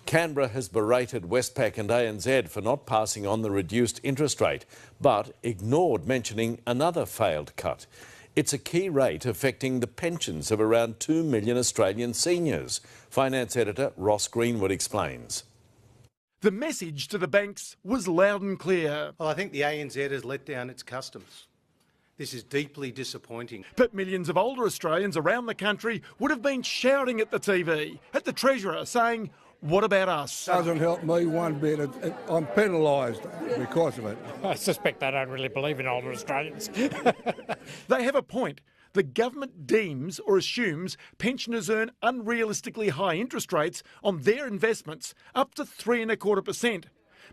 Canberra has berated Westpac and ANZ for not passing on the reduced interest rate, but ignored mentioning another failed cut. It's a key rate affecting the pensions of around 2 million Australian seniors. Finance editor Ross Greenwood explains. The message to the banks was loud and clear. Well, I think the ANZ has let down its customers. This is deeply disappointing. But millions of older Australians around the country would have been shouting at the TV, at the Treasurer, saying, "What about us?" Doesn't help me one bit. I'm penalised because of it. I suspect they don't really believe in older Australians. They have a point. The government deems or assumes pensioners earn unrealistically high interest rates on their investments, up to 3.25%.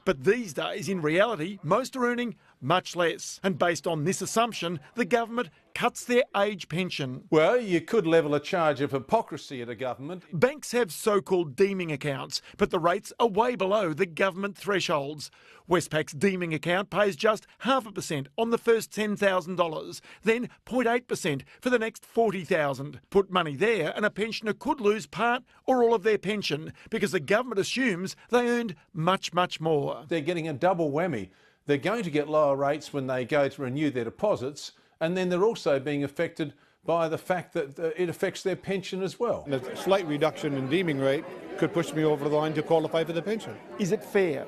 But these days, in reality, most are earning much less. And based on this assumption, the government cuts their age pension. Well, you could level a charge of hypocrisy at a government. Banks have so-called deeming accounts, but the rates are way below the government thresholds. Westpac's deeming account pays just 0.5% on the first $10,000, then 0.8% for the next $40,000. Put money there and a pensioner could lose part or all of their pension because the government assumes they earned much, much more. They're getting a double whammy. They're going to get lower rates when they go to renew their deposits, and then they're also being affected by the fact that it affects their pension as well. A slight reduction in deeming rate could push me over the line to qualify for the pension. Is it fair?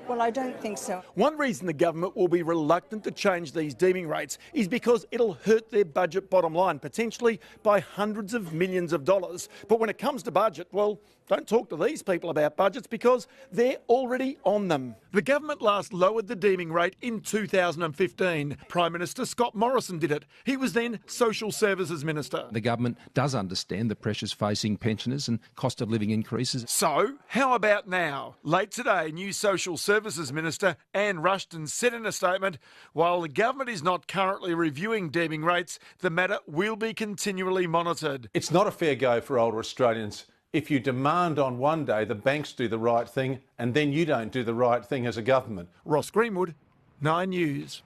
Well, I don't think so. One reason the government will be reluctant to change these deeming rates is because it'll hurt their budget bottom line, potentially by hundreds of millions of dollars. But when it comes to budget, well, don't talk to these people about budgets because they're already on them. The government last lowered the deeming rate in 2015. Prime Minister Scott Morrison did it. He was then Social Services Minister. The government does understand the pressures facing pensioners and cost of living increases. So, how about now? Late today, new Social Services Minister Anne Rushton said in a statement, while the government is not currently reviewing deeming rates, the matter will be continually monitored. It's not a fair go for older Australians if you demand on one day the banks do the right thing and then you don't do the right thing as a government. Ross Greenwood, 9 News.